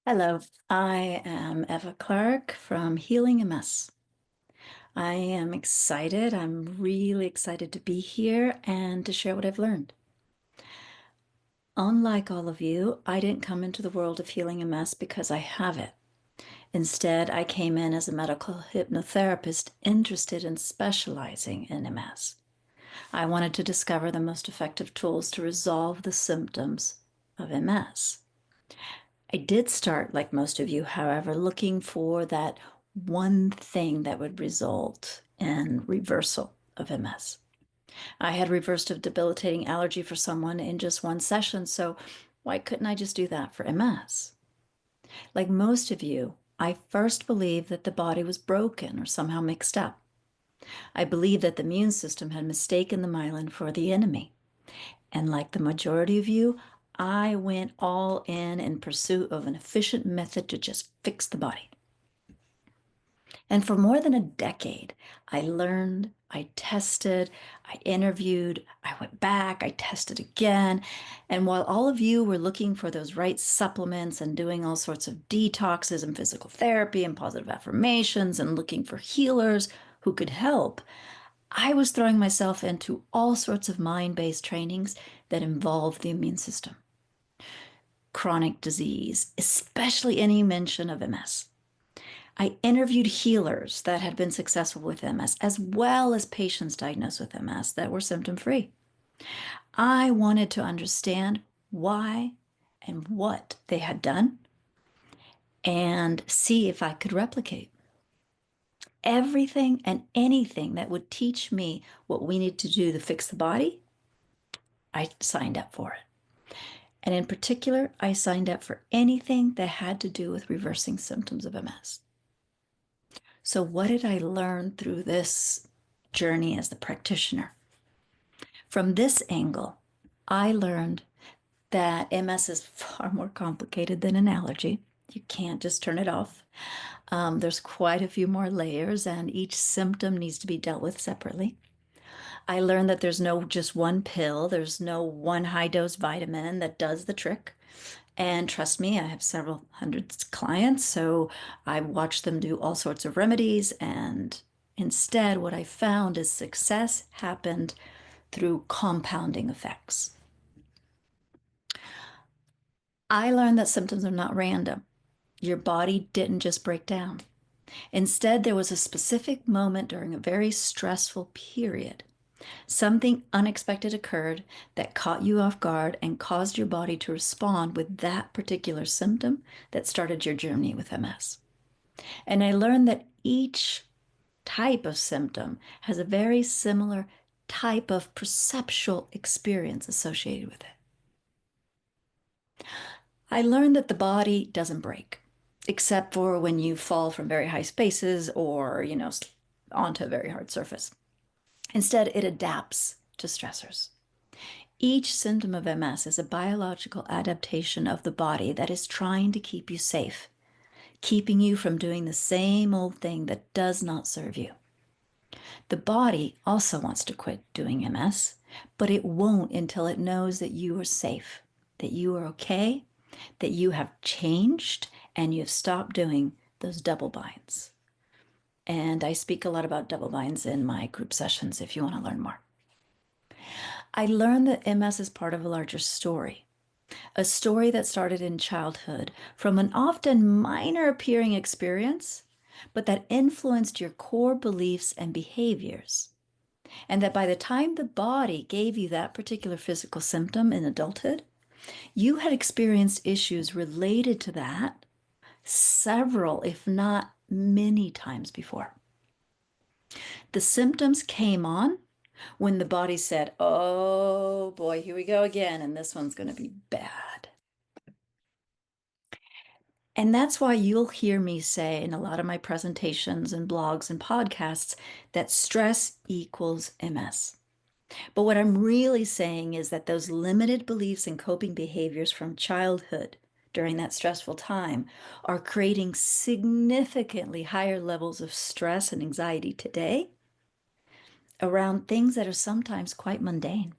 Hello, I am Eva Clark from Healing MS. I am excited. I'm really excited to be here and to share what I've learned. Unlike all of you, I didn't come into the world of healing MS because I have it. Instead, I came in as a medical hypnotherapist interested in specializing in MS. I wanted to discover the most effective tools to resolve the symptoms of MS. I did start, like most of you, however, looking for that one thing that would result in reversal of MS. I had reversed a debilitating allergy for someone in just one session, so why couldn't I just do that for MS? Like most of you, I first believed that the body was broken or somehow mixed up. I believed that the immune system had mistaken the myelin for the enemy. And like the majority of you, I went all in pursuit of an efficient method to just fix the body. And for more than a decade, I learned, I tested, I interviewed, I went back, I tested again. And while all of you were looking for those right supplements and doing all sorts of detoxes and physical therapy and positive affirmations and looking for healers who could help, I was throwing myself into all sorts of mind-based trainings that involve the immune system, chronic disease, especially any mention of MS. I interviewed healers that had been successful with MS, as well as patients diagnosed with MS that were symptom-free. I wanted to understand why and what they had done and see if I could replicate. Everything and anything that would teach me what we need to do to fix the body, I signed up for it. And in particular, I signed up for anything that had to do with reversing symptoms of MS. So, what did I learn through this journey as the practitioner? From this angle, I learned that MS is far more complicated than an allergy. You can't just turn it off. There's quite a few more layers, and each symptom needs to be dealt with separately. I learned that there's no just one pill, there's no one high dose vitamin that does the trick. And trust me, I have several hundred clients, so I watch them do all sorts of remedies. And instead, what I found is success happened through compounding effects. I learned that symptoms are not random. Your body didn't just break down. Instead, there was a specific moment during a very stressful period. Something unexpected occurred that caught you off guard and caused your body to respond with that particular symptom that started your journey with MS. And I learned that each type of symptom has a very similar type of perceptual experience associated with it. I learned that the body doesn't break, except for when you fall from very high spaces or, onto a very hard surface. Instead, it adapts to stressors. Each symptom of MS is a biological adaptation of the body that is trying to keep you safe, keeping you from doing the same old thing that does not serve you. The body also wants to quit doing MS, but it won't until it knows that you are safe, that you are okay, that you have changed, and you have stopped doing those double binds. And I speak a lot about double binds in my group sessions if you want to learn more. I learned that MS is part of a larger story, a story that started in childhood from an often minor appearing experience, but that influenced your core beliefs and behaviors. And that by the time the body gave you that particular physical symptom in adulthood, you had experienced issues related to that several, if not many times before. The symptoms came on when the body said, oh boy, here we go again, and this one's going to be bad. And that's why you'll hear me say in a lot of my presentations and blogs and podcasts that stress equals MS. But what I'm really saying is that those limited beliefs and coping behaviors from childhood during that stressful time are creating significantly higher levels of stress and anxiety today around things that are sometimes quite mundane.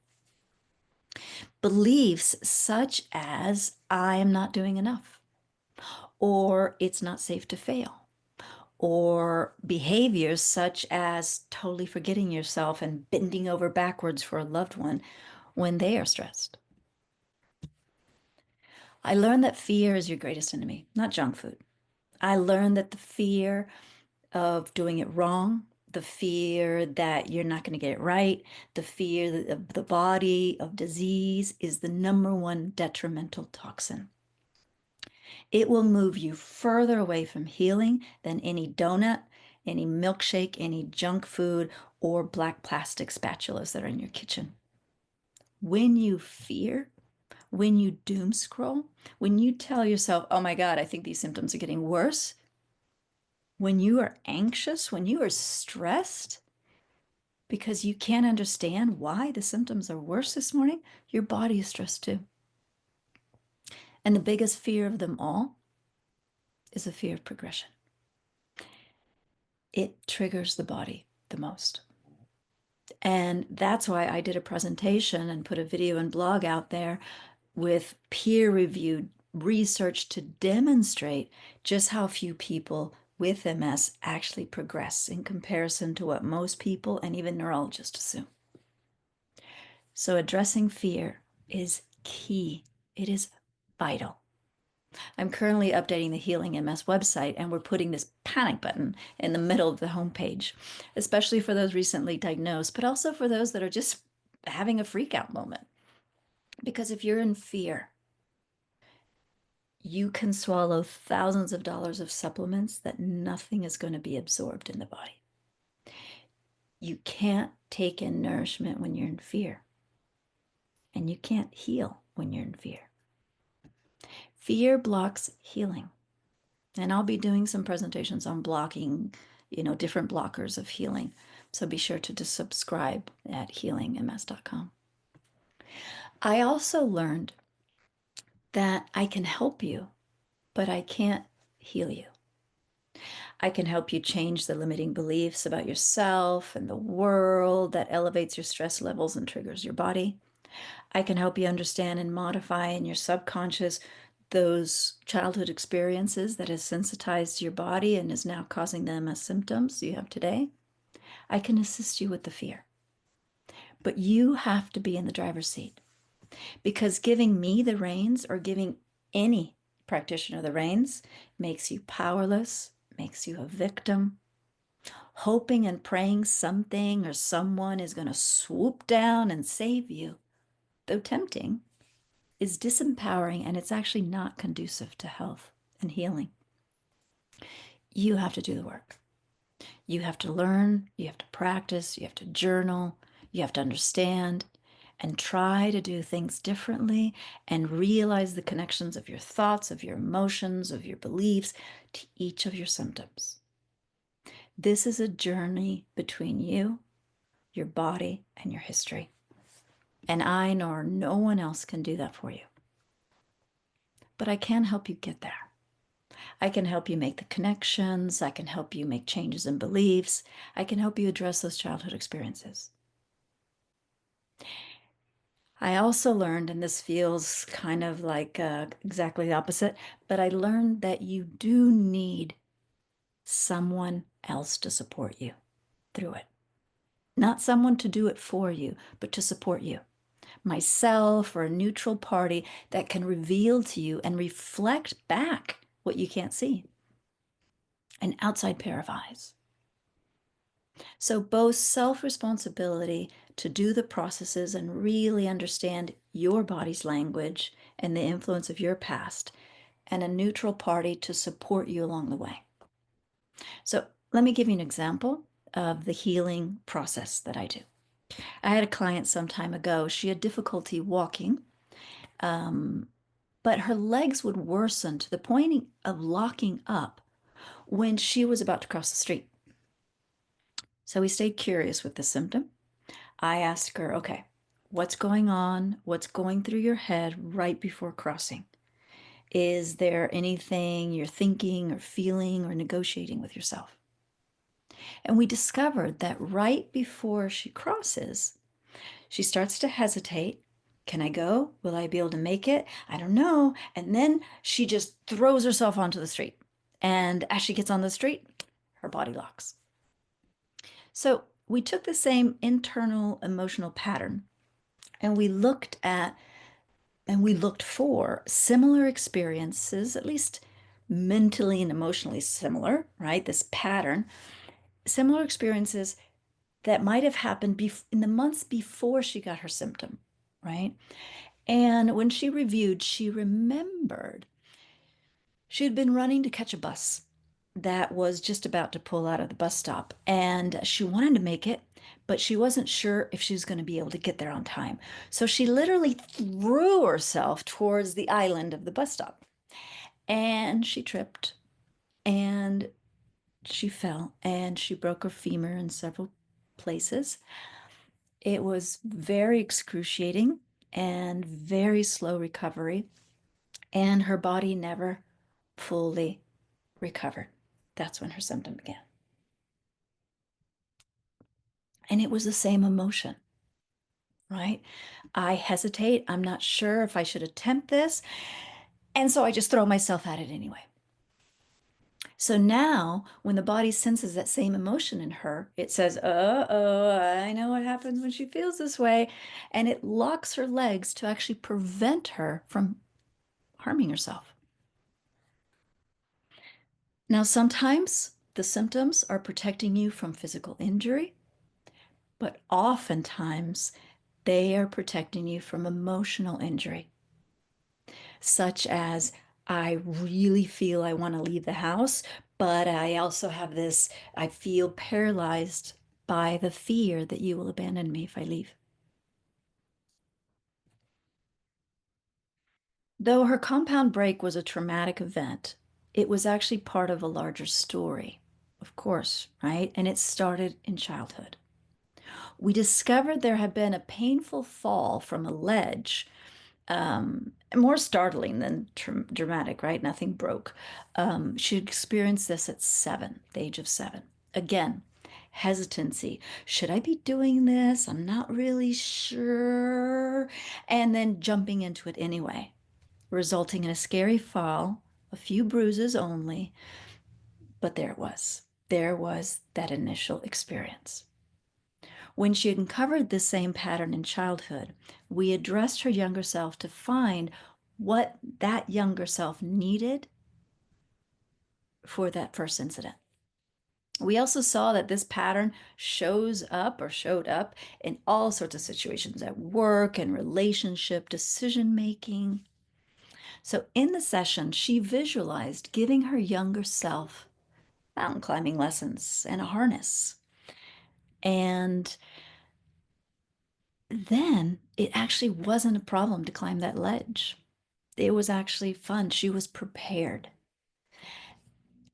Beliefs such as, I am not doing enough, or it's not safe to fail, or behaviors such as totally forgetting yourself and bending over backwards for a loved one when they are stressed. I learned that fear is your greatest enemy, not junk food. I learned that the fear of doing it wrong, the fear that you're not going to get it right, the fear of the body, of disease, is the number one detrimental toxin. It will move you further away from healing than any donut, any milkshake, any junk food, or black plastic spatulas that are in your kitchen. When you fear, when you doom scroll, when you tell yourself, oh my God, I think these symptoms are getting worse, when you are anxious, when you are stressed because you can't understand why the symptoms are worse this morning, your body is stressed too. And the biggest fear of them all is the fear of progression. It triggers the body the most. And that's why I did a presentation and put a video and blog out there with peer-reviewed research to demonstrate just how few people with MS actually progress in comparison to what most people and even neurologists assume. So addressing fear is key. It is vital. I'm currently updating the Healing MS website, and we're putting this panic button in the middle of the homepage, especially for those recently diagnosed, but also for those that are just having a freak out moment. Because if you're in fear, you can swallow thousands of dollars of supplements that nothing is going to be absorbed in the body. You can't take in nourishment when you're in fear, and you can't heal when you're in fear. Fear blocks healing. And I'll be doing some presentations on blocking, different blockers of healing. So be sure to just subscribe at healingms.com. I also learned that I can help you, but I can't heal you. I can help you change the limiting beliefs about yourself and the world that elevates your stress levels and triggers your body. I can help you understand and modify in your subconscious those childhood experiences that has sensitized your body and is now causing them as symptoms you have today. I can assist you with the fear. But you have to be in the driver's seat, because giving me the reins or giving any practitioner the reins makes you powerless, makes you a victim. Hoping and praying something or someone is going to swoop down and save you, though tempting, is disempowering, and it's actually not conducive to health and healing. You have to do the work. You have to learn, you have to practice, you have to journal, you have to understand and try to do things differently and realize the connections of your thoughts, of your emotions, of your beliefs to each of your symptoms. This is a journey between you, your body, and your history. And I nor no one else can do that for you. But I can help you get there. I can help you make the connections. I can help you make changes in beliefs. I can help you address those childhood experiences. I also learned, and this feels kind of like exactly the opposite, but I learned that you do need someone else to support you through it. Not someone to do it for you, but to support you. Myself or a neutral party that can reveal to you and reflect back what you can't see. An outside pair of eyes. So both self-responsibility to do the processes and really understand your body's language and the influence of your past, and a neutral party to support you along the way. So let me give you an example of the healing process that I do. I had a client some time ago. She had difficulty walking, but her legs would worsen to the point of locking up when she was about to cross the street. So we stayed curious with the symptom. I asked her, okay, what's going on? What's going through your head right before crossing? Is there anything you're thinking or feeling or negotiating with yourself? And we discovered that right before she crosses, she starts to hesitate Can I go? Will I be able to make it? I don't know. And then she just throws herself onto the street. And as she gets on the street, her body locks. So we took the same internal emotional pattern and we looked for similar experiences, at least mentally and emotionally similar, right? This pattern, similar experiences that might have happened in the months before she got her symptom, right? And when she reviewed, she remembered she had been running to catch a bus that was just about to pull out of the bus stop. And she wanted to make it, but she wasn't sure if she was going to be able to get there on time. So she literally threw herself towards the island of the bus stop. And she tripped and she fell and she broke her femur in several places. It was very excruciating and very slow recovery, and her body never fully recovered. That's when her symptom began. And it was the same emotion, right? I hesitate. I'm not sure if I should attempt this. And so I just throw myself at it anyway. So now, when the body senses that same emotion in her, it says, oh, I know what happens when she feels this way. And it locks her legs to actually prevent her from harming herself. Now, sometimes the symptoms are protecting you from physical injury, but oftentimes they are protecting you from emotional injury, such as I really feel I want to leave the house, but I also have this, I feel paralyzed by the fear that you will abandon me if I leave. Though her compound break was a traumatic event, it was actually part of a larger story, of course, right? And it started in childhood. We discovered there had been a painful fall from a ledge, more startling than dramatic, right? Nothing broke. She experienced this at 7, the age of 7. Again, hesitancy. Should I be doing this? I'm not really sure. And then jumping into it anyway, resulting in a scary fall, a few bruises only, but there it was. There was that initial experience. When she uncovered this same pattern in childhood, we addressed her younger self to find what that younger self needed for that first incident. We also saw that this pattern shows up or showed up in all sorts of situations at work and relationship, decision making. So in the session, she visualized giving her younger self mountain climbing lessons and a harness. And then it actually wasn't a problem to climb that ledge. It was actually fun. She was prepared.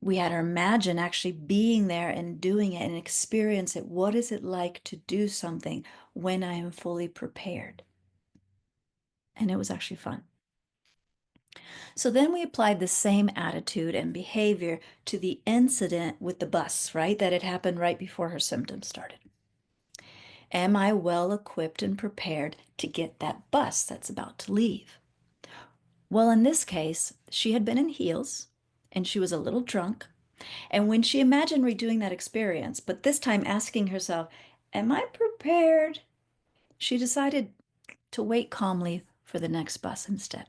We had her imagine actually being there and doing it and experience it. What is it like to do something when I am fully prepared? And it was actually fun. So then we applied the same attitude and behavior to the incident with the bus, right? That had happened right before her symptoms started. Am I well equipped and prepared to get that bus that's about to leave? Well, in this case, she had been in heels and she was a little drunk. And when she imagined redoing that experience, but this time asking herself, am I prepared? She decided to wait calmly for the next bus instead.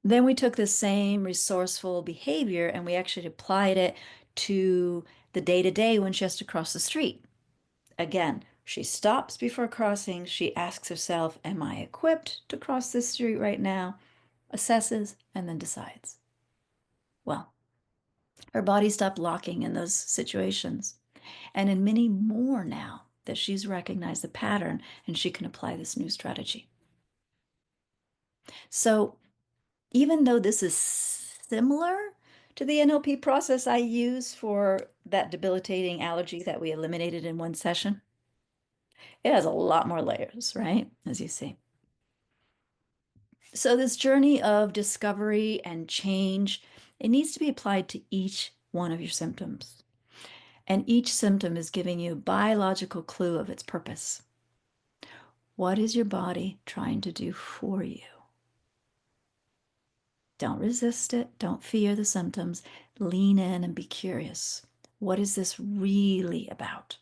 Then we took the same resourceful behavior and we actually applied it to the day to day when she has to cross the street. Again, she stops before crossing. She asks herself, am I equipped to cross this street right now? Assesses and then decides. Well, her body stopped locking in those situations. And in many more now that she's recognized the pattern and she can apply this new strategy. So even though this is similar to the NLP process I use for that debilitating allergy that we eliminated in one session, it has a lot more layers, right? As you see. So this journey of discovery and change, it needs to be applied to each one of your symptoms. And each symptom is giving you a biological clue of its purpose. What is your body trying to do for you? Don't resist it. Don't fear the symptoms. Lean in and be curious. What is this really about?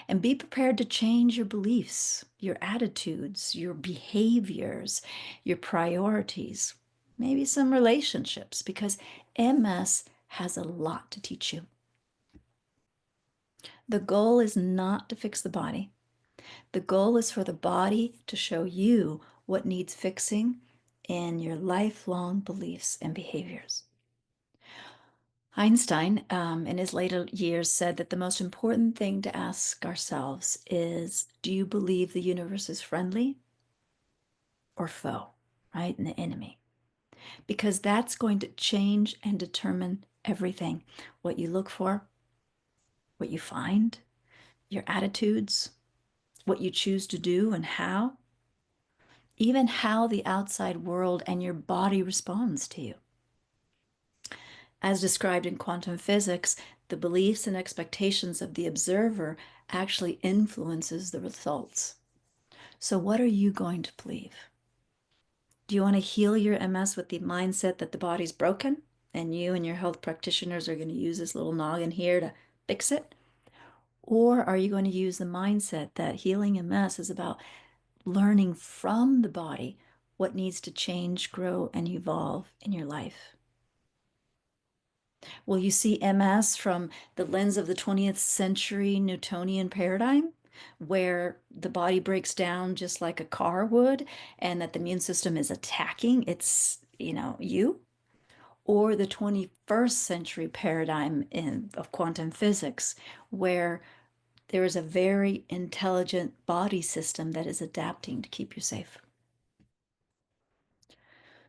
And be prepared to change your beliefs, your attitudes, your behaviors, your priorities, maybe some relationships, because MS has a lot to teach you. The goal is not to fix the body. The goal is for the body to show you what needs fixing in your lifelong beliefs and behaviors. Einstein, in his later years, said that the most important thing to ask ourselves is, do you believe the universe is friendly or foe, right? And the enemy. Because that's going to change and determine everything. What you look for, what you find, your attitudes, what you choose to do and how, even how the outside world and your body responds to you. As described in quantum physics, the beliefs and expectations of the observer actually influences the results. So what are you going to believe? Do you want to heal your MS with the mindset that the body's broken and you and your health practitioners are going to use this little noggin here to fix it? Or are you going to use the mindset that healing MS is about learning from the body what needs to change, grow, and evolve in your life? Will you see MS from the lens of the 20th century Newtonian paradigm, where the body breaks down just like a car would, and that the immune system is attacking you? Or the 21st century paradigm of quantum physics, where there is a very intelligent body system that is adapting to keep you safe?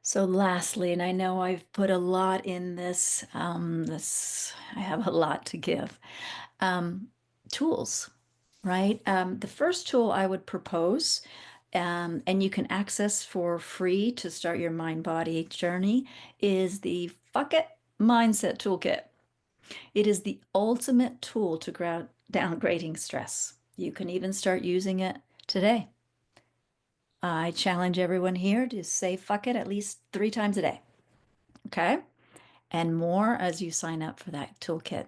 So lastly, and I know I've put a lot in this, I have a lot to give. Um, Tools, right? The first tool I would propose, and you can access for free to start your mind-body journey, is the Fuck It Mindset Toolkit. It is the ultimate tool to downgrading stress. You can even start using it today. I challenge everyone here to say fuck it at least 3 times a day. Okay? And more as you sign up for that toolkit.